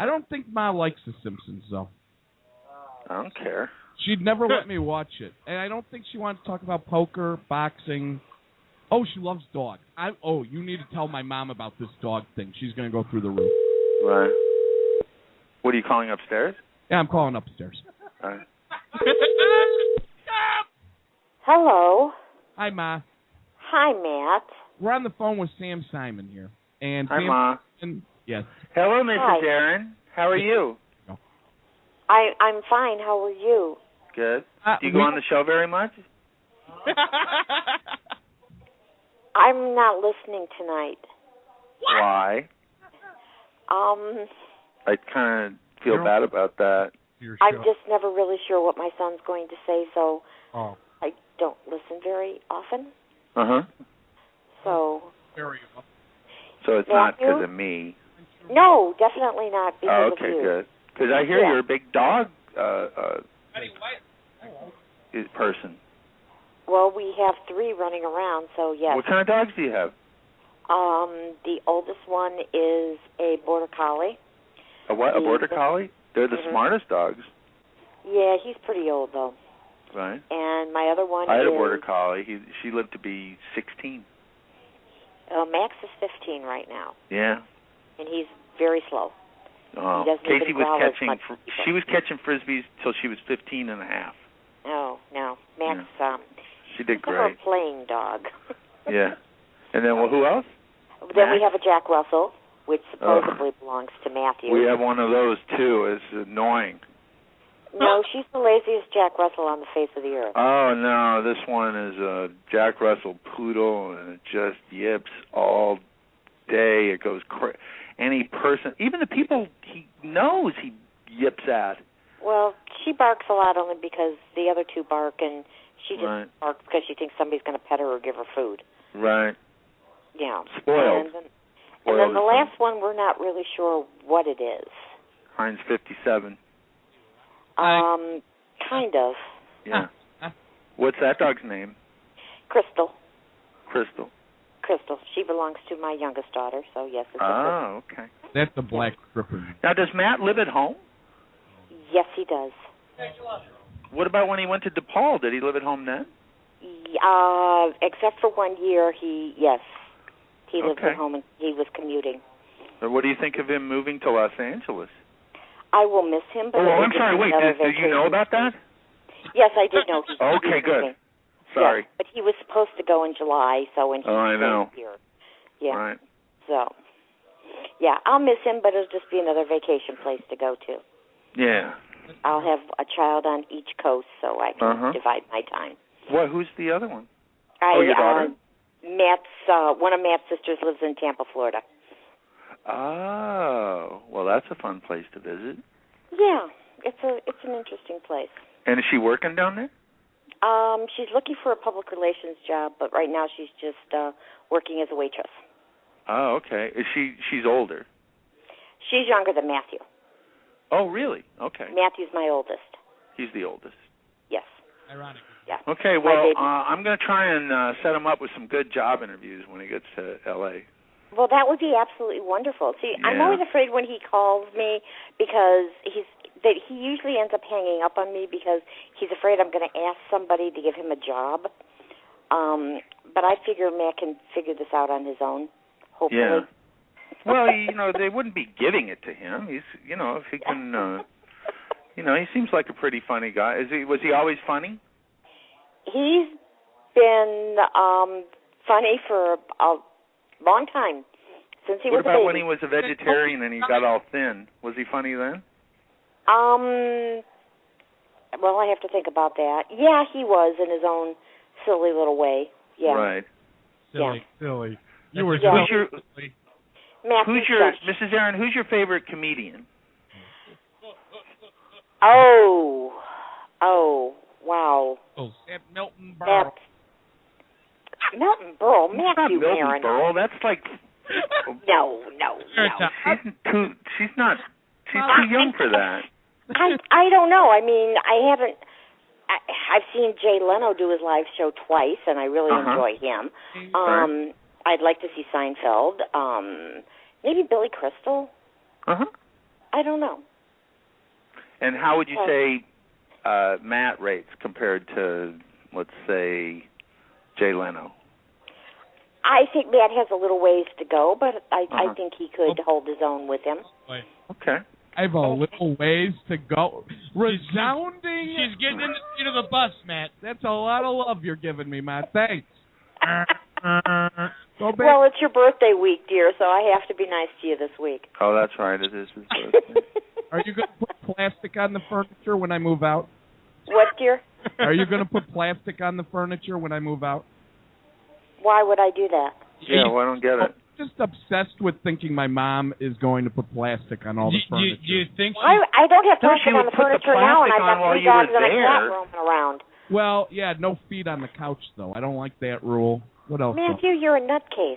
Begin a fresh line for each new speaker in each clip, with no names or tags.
I don't think Ma likes The Simpsons, though.
I don't care.
She'd never let me watch it. And I don't think she wants to talk about poker, boxing. Oh, she loves dogs. You need to tell my mom about this dog thing. She's going to go through the roof.
Right. What, are you calling upstairs?
Yeah, I'm calling upstairs.
All right.
Hello.
Hi, Ma.
Hi, Matt.
We're on the phone with Sam Simon here. And
Hi,
Sam
Ma.
Simon, yes.
Hello, Mrs.
Hi.
Aaron. How are you?
I'm fine. How are you?
Good. Do you go on the show very much?
I'm not listening tonight.
Why? I kind of feel bad about that.
I'm just never really sure what my son's going to say, so I don't listen very often.
Uh-huh.
So
it's not because of me.
No, definitely not because of you.
Okay, good. Because I hear you're a big dog person.
Well, we have 3 running around, so yes.
What kind of dogs do you have?
The oldest one is a border collie.
A what? A border collie? They're the smartest dogs.
Yeah, he's pretty old though.
Right.
And my other one
I had a border collie. She lived to be 16.
Max is 15 right now.
Yeah.
And he's very slow.
Oh, Casey was catching. She was catching frisbees till she was 15 and a half.
Oh no, Max.
Yeah. She did great.
He's a playing dog.
Yeah. And then who else?
Then we have a Jack Russell, which supposedly belongs to Matthew.
We have one of those too. It's annoying.
No, she's the laziest Jack Russell on the face of the earth.
Oh no, this one is a Jack Russell poodle, and it just yips all day. It goes any person, even the people he knows, he yips at.
Well, she barks a lot only because the other 2 bark, and she just barks because she thinks somebody's going to pet her or give her food.
Right.
Yeah.
Spoiled.
And then the last one, we're not really sure what it is.
Heinz 57.
Kind of.
Yeah. What's that dog's name?
Crystal.
Crystal.
She belongs to my youngest daughter, so yes, it's
a Crystal. Okay.
That's the black stripper.
Now, does Matt live at home?
Yes, he does.
What about when he went to DePaul? Did he live at home then?
Except for 1 year, he lived at home and he was commuting.
So what do you think of him moving to Los Angeles?
I will miss him. But
I'm sorry. Wait, did you know about that?
Yes, I did know.
Okay, good. Sorry.
Yes, but he was supposed to go in July, so when he came here. Yeah.
Right.
So, yeah, I'll miss him, but it'll just be another vacation place to go to.
Yeah.
I'll have a child on each coast, so I can divide my time.
Who's the other one?
Your daughter? One of Matt's sisters lives in Tampa, Florida.
Oh, well, that's a fun place to visit.
Yeah, it's an interesting place.
And is she working down there?
She's looking for a public relations job, but right now she's just working as a waitress.
Oh, okay. She's older?
She's younger than Matthew.
Oh, really? Okay.
Matthew's my oldest.
He's the oldest.
Yes.
Ironic.
Yeah.
Okay, well, I'm going to try and set him up with some good job interviews when he gets to L.A.
Well, that would be absolutely wonderful. See,
yeah.
I'm always afraid when he calls me because he usually ends up hanging up on me because he's afraid I'm going to ask somebody to give him a job. But I figure Matt can figure this out on his own, hopefully.
Yeah. Well, they wouldn't be giving it to him. He's, if he can, he seems like a pretty funny guy. Was he always funny?
He's been funny for a long time, since he was a baby.
What about when he was a vegetarian and he got all thin? Was he funny then?
Well, I have to think about that. Yeah, he was in his own silly little way. Yeah.
Right.
Silly. You were
silly.
Mrs.
Aaron, who's your favorite comedian?
Oh, wow.
Oh, Milton Berle.
Milton Berle, Matthew
Milton Berle. That's like
no.
She's too young for that.
I don't know. I mean, I've seen Jay Leno do his live show twice, and I really enjoy him. I'd like to see Seinfeld. Maybe Billy Crystal. I don't know.
And how would you say Matt rates compared to, let's say, Jay Leno?
I think Matt has a little ways to go, but I think he could hold his own with him.
Okay.
I have a little ways to go. Resounding.
She's getting in the seat of the bus, Matt.
That's a lot of love you're giving me, Matt. Thanks.
Well, it's your birthday week, dear, so I have to be nice to you this week.
Oh, that's right. It is his birthday.
Are you going to put plastic on the furniture when I move out?
What, dear?
Are you going to put plastic on the furniture when I move out?
Why would I do that?
Yeah, well, I don't get it.
I'm just obsessed with thinking my mom is going to put plastic on all the furniture.
Do you think
I don't have plastic on the furniture now, and I've got
while
3
you were
dogs and a cat
there.
roaming around.
Well, yeah, no feet on the couch, though. I don't like that rule. What else?
Matthew, you're a nutcase.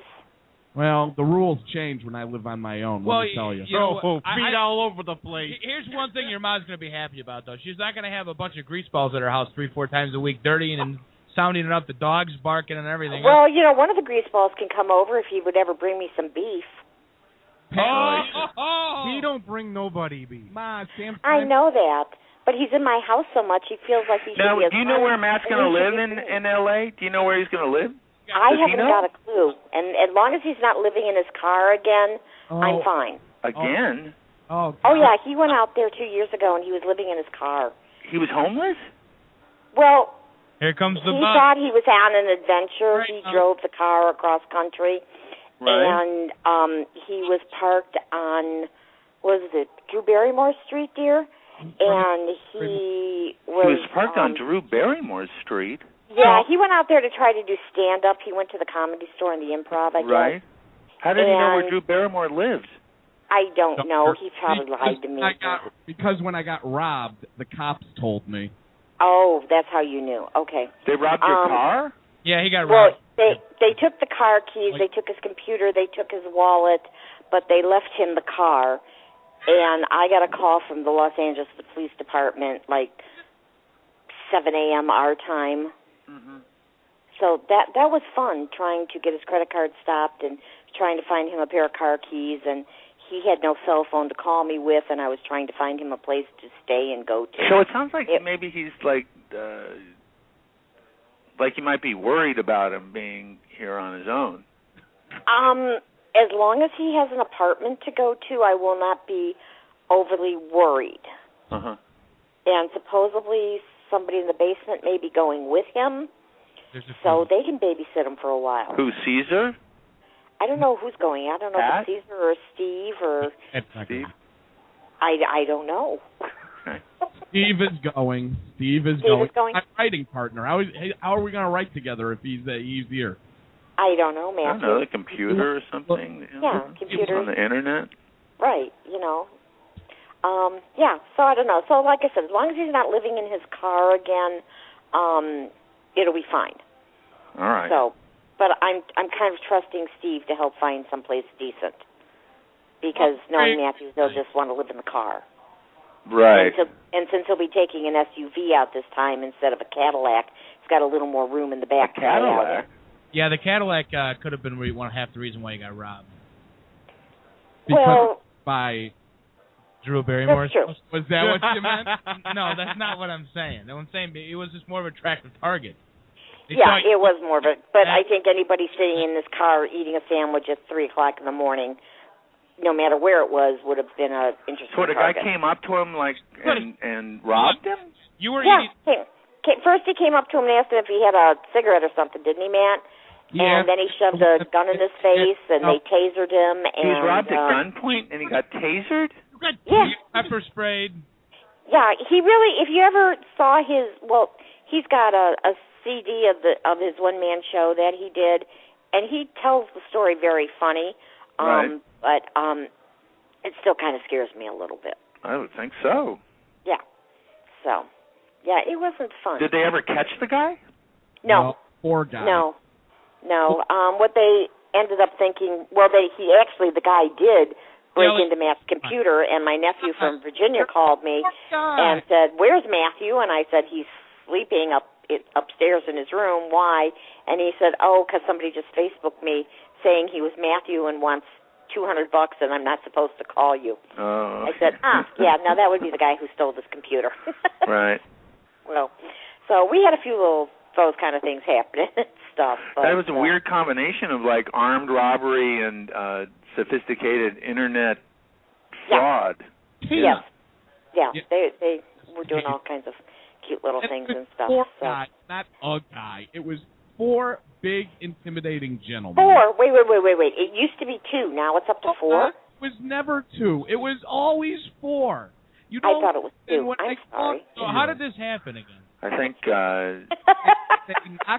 Well, the rules change when I live on my own, let me tell you.
Feet all over the place. Here's one thing your mom's going to be happy about, though. She's not going to have a bunch of grease balls at her house 3-4 times a week, dirtying and sounding it up, the dogs barking and everything.
Well, you know, one of the grease balls can come over if he would ever bring me some beef.
He don't bring nobody beef.
Ma, Sam,
I know that, but he's in my house so much, he feels like he should
Now,
be a
do you know where Matt's going to live in L.A.? Do you know where he's going to live?
I
Does he
haven't
know?
got a clue. And as long as he's not living in his car again, I'm fine.
Again?
Oh,
yeah, he went out there 2 years ago, and he was living in his car.
He was homeless?
Well,
here comes the
he
bus.
thought he was on an adventure.
Right.
He drove the car across country.
Right.
And he was parked on, what is it, Drew Barrymore Street, dear? And he was
parked on Drew Barrymore Street.
Yeah, he went out there to try to do stand-up. He went to the Comedy Store and the Improv, I guess.
Right. How did he know where Drew Barrymore lived?
I don't know. He probably lied to me.
Because when I got robbed, the cops told me.
Oh, that's how you knew. Okay.
They robbed your car?
Yeah, he got
Well,
robbed.
they took the car keys, they took his computer, they took his wallet, but they left him the car. And I got a call from the Los Angeles Police Department, like 7 a.m. our time.
Mm-hmm.
So that was fun, trying to get his credit card stopped and trying to find him a pair of car keys. And he had no cell phone to call me with, and I was trying to find him a place to stay and go to.
So it sounds like maybe he's like you might be worried about him being here on his own.
As long as he has an apartment to go to, I will not be overly worried.
Uh-huh.
And supposedly somebody in the basement may be going with him, so they can babysit him for a while.
Who, Caesar?
I don't know who's going. I don't know if it's Caesar or Steve or...
Steve?
I don't know.
Steve is going.
Steve is going.
My writing partner. How are we going to write together if he's here?
I don't know, Matthew.
I don't know, the computer or something.
Yeah, computer.
On the internet.
Right, you know. Yeah, so I don't know. So like I said, as long as he's not living in his car again, it'll be fine.
All right.
So, but I'm kind of trusting Steve to help find someplace decent, because knowing Matthew, he'll just want to live in the car.
Right.
And since he'll be taking an SUV out this time instead of a Cadillac, it's got a little more room in the back.
A Cadillac?
Yeah, the Cadillac could have been half the reason why he got robbed.
Because by
Drew Barrymore.
That's true.
Was that what you meant?
No, that's not what I'm saying. I'm saying it was just more of an attractive target.
It was more of a, but I think anybody sitting in this car eating a sandwich at 3 o'clock in the morning, no matter where it was, would have been an interesting
So the
target.
guy came up to him and robbed him?
You were
eating. First he came up to him and asked him if he had a cigarette or something, didn't he, Matt?
Yeah.
And then he shoved a gun in his face, and they tasered him.
He was robbed at gunpoint, and he got tasered?
Pepper sprayed.
Yeah, he really, if you ever saw he's got a CD of his one-man show that he did, and he tells the story very funny,
right.
But it still kind of scares me a little bit.
I would think so.
Yeah. So, yeah, it wasn't fun.
Did they ever catch the guy?
No.
Poor guy.
No. What they ended up thinking, the guy did break into Matt's computer, and my nephew from Virginia called me and said, "Where's Matthew?" And I said, "He's sleeping upstairs in his room." Why? And he said, "Oh, because somebody just Facebooked me saying he was Matthew and wants $200 and I'm not supposed to call you.
Oh.
I said, yeah, now that would be the guy who stole this computer.
Right.
Well, so we had a few little those kind of things happening and stuff. But,
that was a weird combination of like armed robbery and sophisticated internet fraud.
Yeah. Yeah. They were doing all kinds of cute little things and stuff.
Four guys, not a guy. It was 4 big, intimidating gentlemen.
4? Wait. It used to be 2. Now it's up to 4?
It was never 2. It was always 4. You
I thought it was 2. I'm sorry.
So how did this happen again?
I think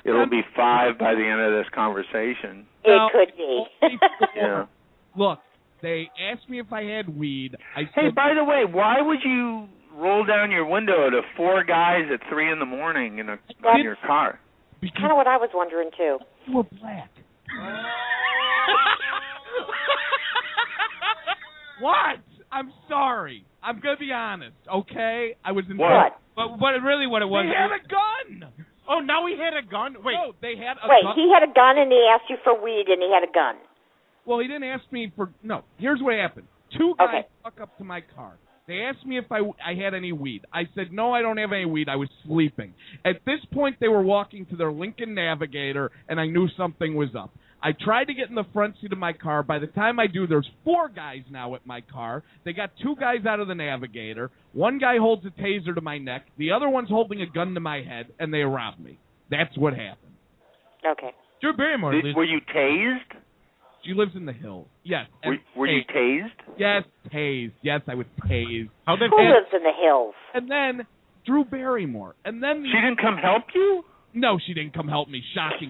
it'll be 5 by the end of this conversation.
It could be.
Yeah.
Look, they asked me if I had weed. I said,
hey, by the way, why would you roll down your window to 4 guys at 3 in the morning in your car?
Kind of what I was wondering, too.
You were black. What? I'm sorry. I'm going to be honest, okay? I was in
What?
But really what it was...
They had a gun!
Oh, now he had a gun? Wait.
No, they had a
Wait,
gun.
he had a gun and he asked you for weed and he had a gun.
Well, he didn't ask me for... No, here's what happened. 2 guys walk up to my car. They asked me if I had any weed. I said, no, I don't have any weed. I was sleeping. At this point, they were walking to their Lincoln Navigator, and I knew something was up. I tried to get in the front seat of my car. By the time I do, there's 4 guys now at my car. They got 2 guys out of the Navigator. 1 guy holds a taser to my neck. The other one's holding a gun to my head, and they robbed me. That's what happened.
Okay.
Drew Barrymore.
Were you tased?
She lives in the hills. Yes.
Were you tased?
Yes, tased. Yes, I was tased.
Who lives in the hills?
And then Drew Barrymore. And then
she didn't come help you?
No, she didn't come help me. Shocking.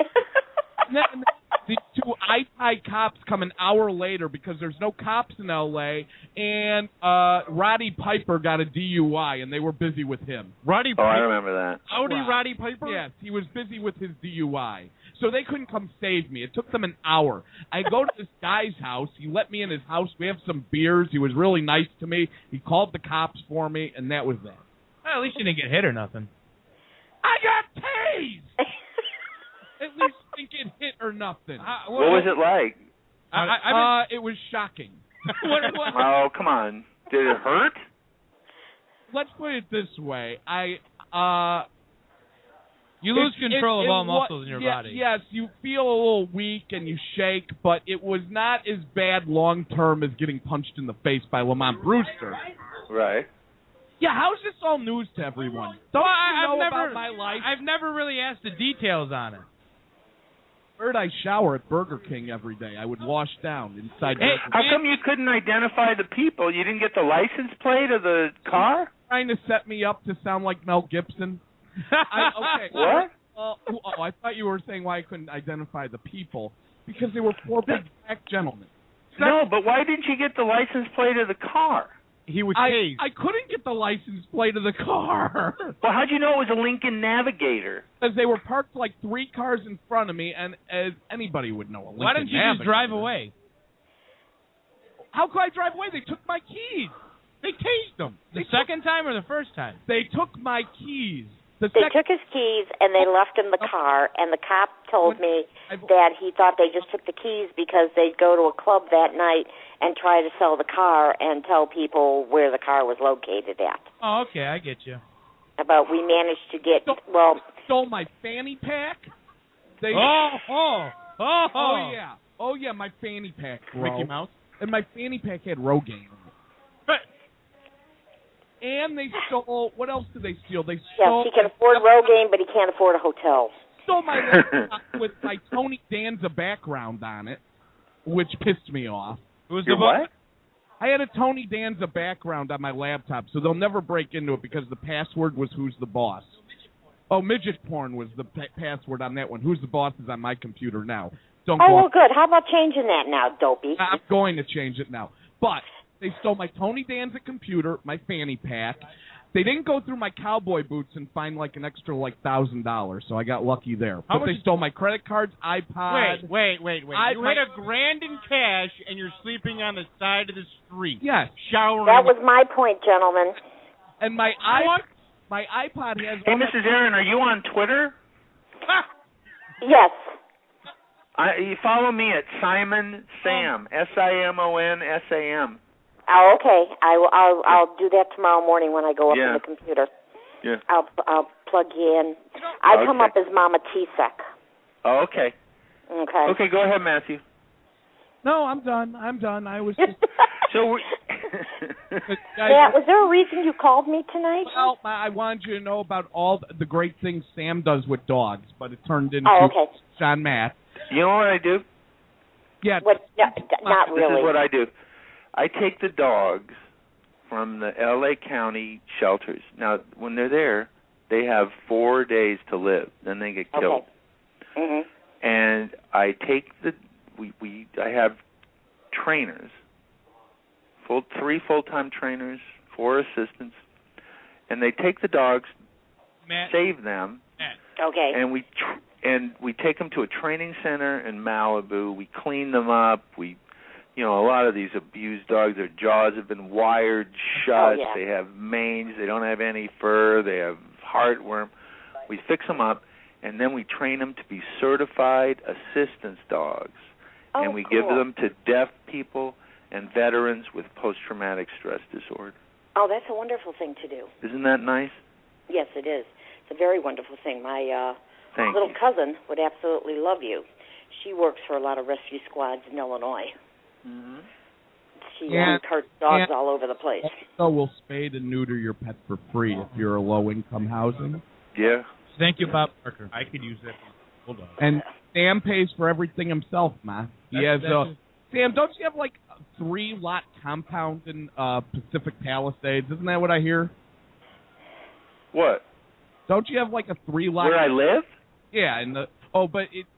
And then the 2 iPod cops come an hour later because there's no cops in L.A., and Roddy Piper got a DUI, and they were busy with him.
Roddy Piper?
Oh, I remember that.
Roddy Piper?
Yes, he was busy with his DUI. So they couldn't come save me. It took them an hour. I go to this guy's house. He let me in his house. We have some beers. He was really nice to me. He called the cops for me, and that was that.
Well, at least you didn't get hit or nothing.
I got tased! At least didn't get hit or nothing.
What was it like?
It was shocking.
Oh, come on. Did it hurt?
Let's put it this way.
You lose control of all muscles in your body.
Yes, you feel a little weak and you shake, but it was not as bad long-term as getting punched in the face by Lamont Brewster.
Right.
Yeah, how is this all news to everyone? Don't you know about my life?
I've never really asked the details on it.
Heard I shower at Burger King every day. I would wash down inside.
Hey, how come you couldn't identify the people? You didn't get the license plate of the car?
Trying to set me up to sound like Mel Gibson. Okay.
What?
I thought you were saying why I couldn't identify the people. Because they were 4 big black gentlemen.
No, but why didn't you get the license plate of the car?
He was tased.
I couldn't get the license plate of the car.
Well, how'd you know it was a Lincoln Navigator?
Because they were parked like 3 cars in front of me, and as anybody would know, a Lincoln
Why didn't you just drive away?
How could I drive away? They took my keys. They tased them.
The second time or the first time?
They took my keys.
They took his keys and they left in the car, and the cop told me that he thought they just took the keys because they'd go to a club that night and try to sell the car and tell people where the car was located at.
Oh, okay, I get you.
But we managed to get,
stole my fanny pack. Oh, yeah, my fanny pack, bro.
Mickey Mouse?
And my fanny pack had Rogaine in it. And they stole, what else did they steal? They stole...
Yes, he can afford Rogaine, but he can't afford a hotel.
Stole my laptop with my Tony Danza background on it, which pissed me off.
Who's
the what?
I had a Tony Danza background on my laptop, so they'll never break into it because the password was Who's the Boss. Oh, midget porn was the password on that one. Who's the Boss is on my computer now. Don't
well, good. How about changing that now, Dopey?
I'm going to change it now. But... they stole my Tony Danza computer, my fanny pack. They didn't go through my cowboy boots and find like an extra $1,000, so I got lucky there. But they stole my credit cards, iPod.
Wait. You had $1,000 in cash and you're sleeping on the side of the street.
Yes.
Showering. That was my point, gentlemen.
And my iPod has...
Hey, Mrs. Aaron, are you on Twitter?
Yes.
You follow me at Simon Sam, SIMON SAM.
Oh, okay. I'll do that tomorrow morning when I go up to the computer.
Yeah.
I'll plug you in. I come up as Mama T-Sec.
Oh, okay.
Okay.
Okay, go ahead, Matthew.
No, I'm done. I was just...
So,
Matt, was there a reason you called me tonight?
Well, I wanted you to know about all the great things Sam does with dogs, but it turned into John Matt.
You know what I do?
Yeah.
Not really.
This is what I do. I take the dogs from the L.A. County shelters. Now, when they're there, they have 4 days to live. Then they get killed.
Okay. Mhm.
And I take I have trainers, 3 full-time trainers, 4 assistants, and they take the dogs, save them,
okay,
and we take them to a training center in Malibu. We clean them up. A lot of these abused dogs, their jaws have been wired shut.
Oh, yeah.
They have mange. They don't have any fur. They have heartworm. We fix them up, and then we train them to be certified assistance dogs.
Oh,
and we
cool.
give them to deaf people and veterans with post-traumatic stress disorder.
Oh, that's a wonderful thing to do.
Isn't that nice?
Yes, it is. It's a very wonderful thing. My
Thank
little
you.
cousin would absolutely love you. She works for a lot of rescue squads in Illinois.
Mm-hmm.
She carts dogs all over the place.
So we'll spay and neuter your pet for free if you're a low-income housing.
Yeah.
Thank you, Bob Parker. I could use that. Hold on.
And Sam pays for everything himself, Ma. Sam, don't you have like a 3-lot compound in Pacific Palisades? Isn't that what I hear?
What?
Don't you have like a 3-lot?
Where I live?
Yeah.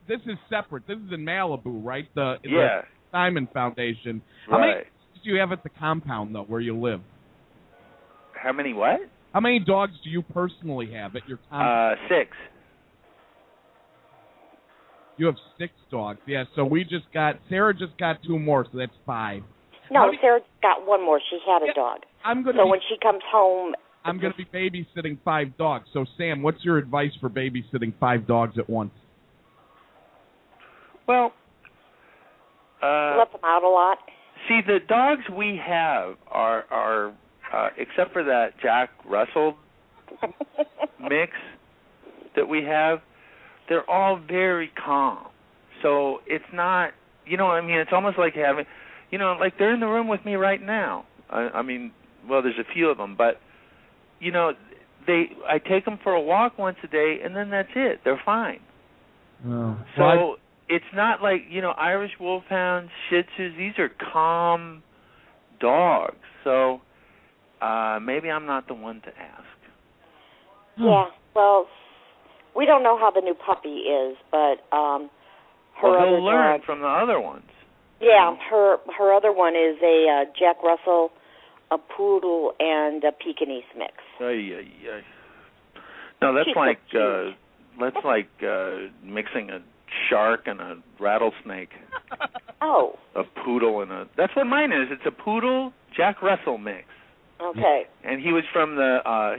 This is separate. This is in Malibu, right? The Simon Foundation. How many dogs do you have at the compound though, where you live?
How many what?
How many dogs do you personally have at your compound?
6.
You have 6 dogs. Yeah, so Sarah just got 2 more, so that's 5.
No, Sarah got 1 more. She had a dog. When she comes home...
I'm going to be babysitting 5 dogs. So, Sam, what's your advice for babysitting 5 dogs at once?
Well...
let them out a lot.
See, the dogs we have are except for that Jack Russell mix that we have, they're all very calm. So it's not, it's almost like having, like they're in the room with me right now. There's a few of them, but, I take them for a walk once a day, and then that's it. They're fine.
Oh.
So it's not like, Irish Wolfhounds, Shih Tzus, these are calm dogs. So maybe I'm not the one to ask.
Yeah, well, we don't know how the new puppy is, but
he'll learn from the other ones.
Yeah, her other one is a Jack Russell, a poodle, and a Pekingese mix.
No, that's like mixing a shark and a rattlesnake.
Oh.
A poodle and that's what mine is. It's a poodle Jack Russell mix.
Okay.
And he was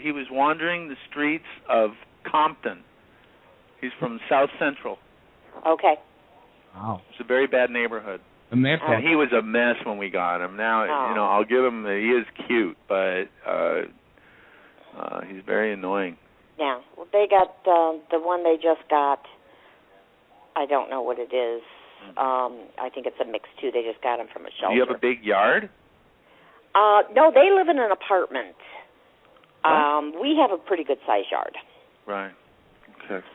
he was wandering the streets of Compton. He's from South Central.
Okay.
Wow.
It's a very bad neighborhood.
And
he was a mess when we got him. Now, I'll give him he is cute, but he's very annoying.
Yeah. Well, they got the one they just got. I don't know what it is. I think it's a mix too. They just got him from a shelter.
Do you have a big yard?
No, they live in an apartment. We have a pretty good size yard.
Right. Okay.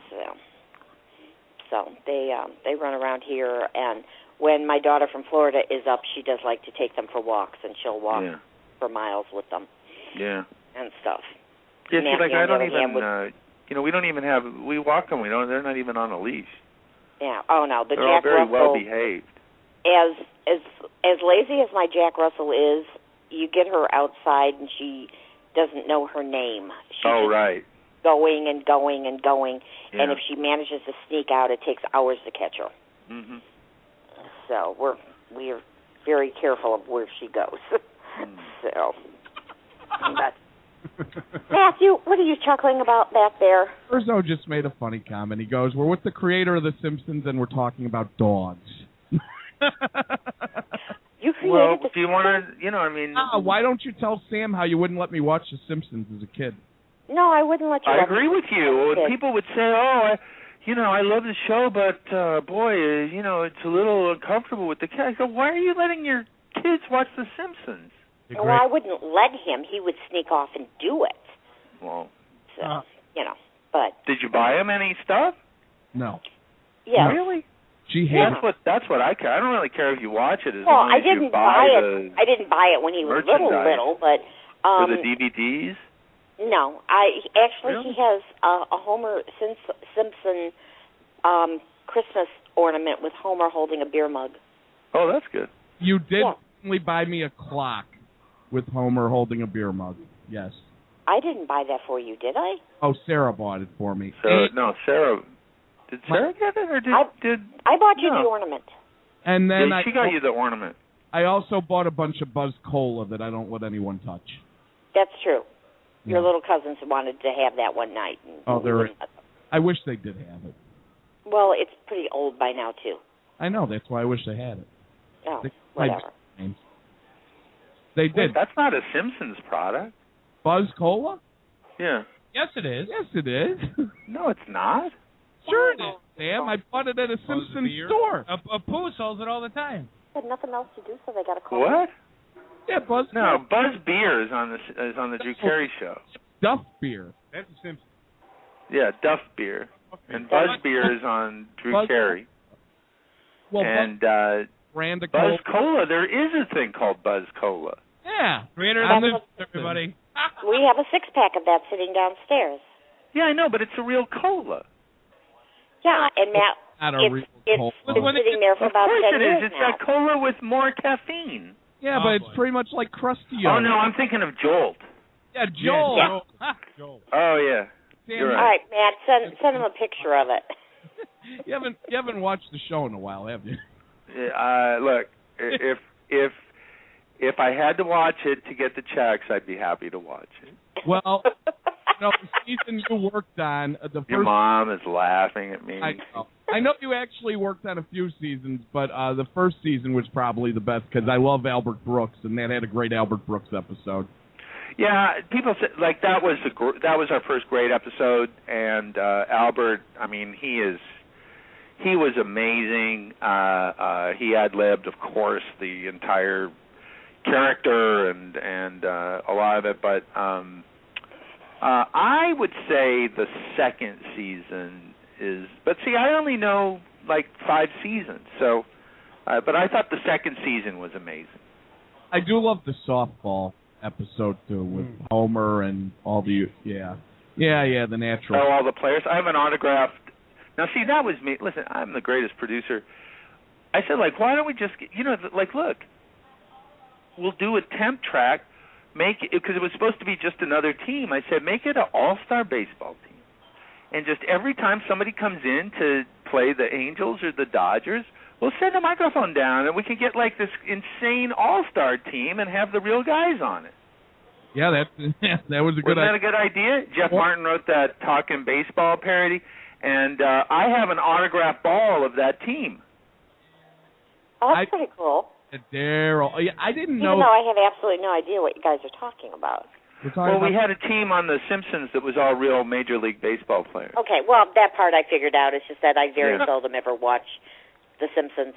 So they run around here, and when my daughter from Florida is up, she does like to take them for walks, and she'll walk for miles with them.
Yeah.
And stuff.
Yeah, see, like I don't even, we don't even have, we walk them. They're not even on a leash.
Yeah. Oh no,
they're
Jack
all very
Russell,
well behaved.
As lazy as my Jack Russell is, you get her outside and she doesn't know her name. She's
right.
Going and going and going,
yeah.
And if she manages to sneak out, it takes hours to catch her.
Mm-hmm.
So we're very careful of where she goes. So Matthew, what are you chuckling about back there?
Urzo just made a funny comment. He goes, "We're with the creator of The Simpsons, and we're talking about dogs."
You created
Well,
the
do you want to, I mean...
why don't you tell Sam how you wouldn't let me watch The Simpsons as a kid?
No, I wouldn't let you.
I agree with you. People would say, "Oh, I love the show, but boy, it's a little uncomfortable with the kids." I go, "Why are you letting your kids watch The Simpsons?"
Well, I wouldn't let him. He would sneak off and do it.
Well,
so, but...
Did you buy him any stuff?
No.
Yeah.
Really?
Yeah.
That's what I care. I don't really care if you watch it as
well,
long as you buy it.
I didn't buy it when he was little, but...
For the DVDs?
No. He has a Homer Simpson Christmas ornament with Homer holding a beer mug.
Oh, that's good.
You did only buy me a clock with Homer holding a beer mug. Yes.
I didn't buy that for you, did I?
Oh, Sarah bought it for me.
Sarah. Did Sarah get it, or did
I bought you the ornament.
And then
she got you the ornament.
I also bought a bunch of Buzz Cola that I don't let anyone touch.
That's true. Your little cousins wanted to have that one night.
I wish they did have it.
Well, it's pretty old by now, too.
I know. That's why I wish they had it.
Oh, whatever.
They did.
Wait, that's not a Simpsons product.
Buzz Cola?
Yeah.
Yes, it is.
Yes, it is.
No, it's not.
Sure it is, Sam. I bought it at a Simpsons store.
A Pooh sells it all the time.
They had nothing else to do, so they got a call.
What?
Yeah, Buzz.
No, Buzz Beer is on the Drew Carey show.
Duff Beer.
That's a Simpsons.
Yeah, Duff Beer. And Buzz Beer is on Drew Carey.
Well,
and
Buzz
Cola, there is a thing called Buzz Cola.
Yeah. Creator of the Simpsons, everybody.
We have a 6-pack of that sitting downstairs.
Yeah, I know, but it's a real cola.
Yeah, and Matt, it's been sitting there for about 10 years now.
It's got cola with more caffeine.
Yeah, but it's pretty much like Krusty.
Oh, no, I'm thinking of Jolt.
Yeah, Jolt.
Yeah.
Jolt.
Oh, yeah. You're right.
All right, Matt, send him a picture of it.
You haven't watched the show in a while, have you?
Look, if I had to watch it to get the checks, I'd be happy to watch it.
Well, the season you worked on, the first...
Your mom is laughing at me.
I know you actually worked on a few seasons, but the first season was probably the best because I love Albert Brooks, and that had a great Albert Brooks episode.
Yeah, people say that was our first great episode, and Albert, I mean, he was amazing. He ad-libbed, of course, the entire character and a lot of it, but I would say the second season is. But see, I only know like 5 seasons, so. But I thought the second season was amazing.
I do love the softball episode too with Homer and all the the natural.
Oh, all the players. I have an autographed. Now, see, that was me. Listen, I'm the greatest producer. I said, like, why don't we just, look, we'll do a temp track, because it was supposed to be just another team. I said, make it an all-star baseball team. And just every time somebody comes in to play the Angels or the Dodgers, we'll send a microphone down, and we can get, like, this insane all-star team and have the real guys on it.
Yeah, that was a good idea.
Wasn't that a good idea? Jeff Martin wrote that Talkin' Baseball parody, and I have an autographed ball of that team.
Oh, that's pretty cool.
Daryl. Yeah, I didn't know.
Even though I have absolutely no idea what you guys are talking about.
We had a team on The Simpsons that was all real Major League Baseball players.
Okay, well, that part I figured out. It's just that I very seldom ever watch The Simpsons.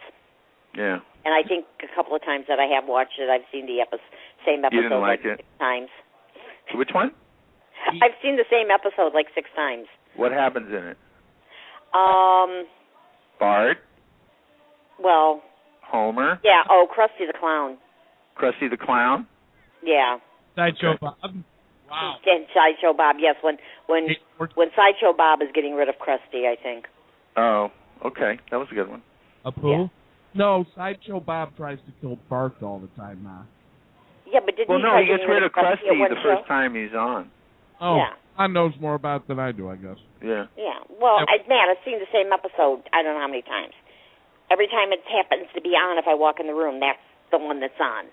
Yeah.
And I think a couple of times that I have watched it, I've seen the same episode
you didn't like it?
6 times.
Which one?
I've seen the same episode like 6 times.
What happens in it? Bart?
Well...
Homer?
Yeah, Krusty the Clown.
Krusty the Clown?
Yeah.
Sideshow Bob.
Wow. And Sideshow Bob, yes, when Sideshow Bob is getting rid of Krusty, I think.
Oh, okay. That was a good one.
A Pooh?
Yeah. No, Sideshow Bob tries to kill Bart all the time now.
Yeah, but didn't
he gets rid of Krusty the first time he's on.
Oh,
yeah.
God knows more about than I do, I guess.
Yeah.
Yeah. Well, Matt, I've seen the same episode I don't know how many times. Every time it happens to be on, if I walk in the room, that's the one that's on.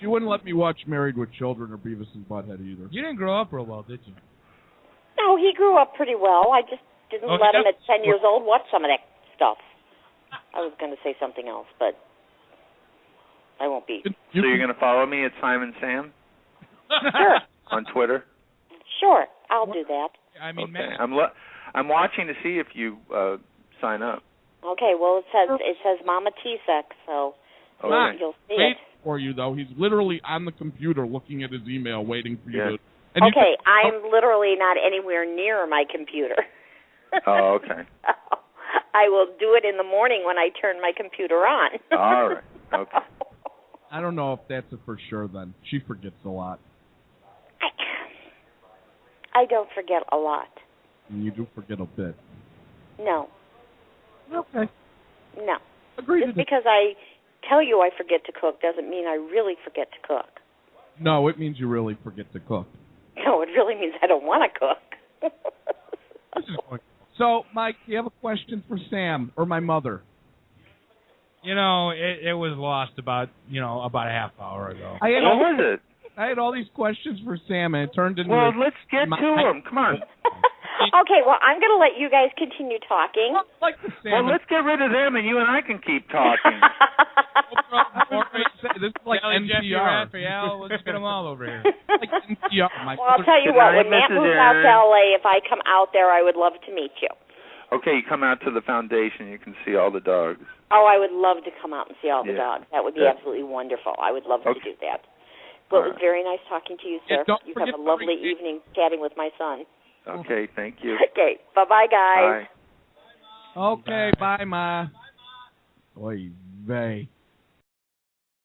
You wouldn't let me watch Married with Children or Beavis and Butthead either.
You didn't grow up real well, did you?
No, he grew up pretty well. I just didn't let him at 10 years old watch some of that stuff. I was going to say something else, but I won't be.
So you're going to follow me at Simon Sam?
Sure.
On Twitter?
Sure, I'll do that.
I mean,
okay. I'm watching to see if you sign up.
Okay, well, it says Mama T-Sex, so you'll see it.
For you, though. He's literally on the computer looking at his email waiting for you to...
And okay, I'm literally not anywhere near my computer.
Oh, okay.
I will do it in the morning when I turn my computer on.
All right, okay.
I don't know if that's it for sure, then. She forgets a lot.
I don't forget a lot.
And you do forget a bit.
No.
Okay.
No.
Agreed.
Just because I tell you I forget to cook doesn't mean I really forget to cook.
No, it means you really forget to cook.
No, it really means I don't want to cook.
So, Mike, do you have a question for Sam or my mother?
You know, it was lost about a half hour ago.
What was it?
I had all these questions for Sam, and it turned into...
Well, let's get to them. Come on.
Okay, well, I'm going to let you guys continue talking.
Well, let's get rid of them, and you and I can keep talking.
This is like NPR.
Raphael, let's get them all over here.
Like NPR.
Well, I'll tell you what, when Matt moves out to L.A., if I come out there, I would love to meet you.
Okay, you come out to the foundation, you can see all the dogs.
Oh, I would love to come out and see all the dogs. That would be absolutely wonderful. I would love to do that. Well, it was very nice talking to you, sir. You have a lovely evening chatting with my son.
Okay, thank you.
Okay, bye-bye, guys.
Bye.
Okay, bye, Ma. Oy vey.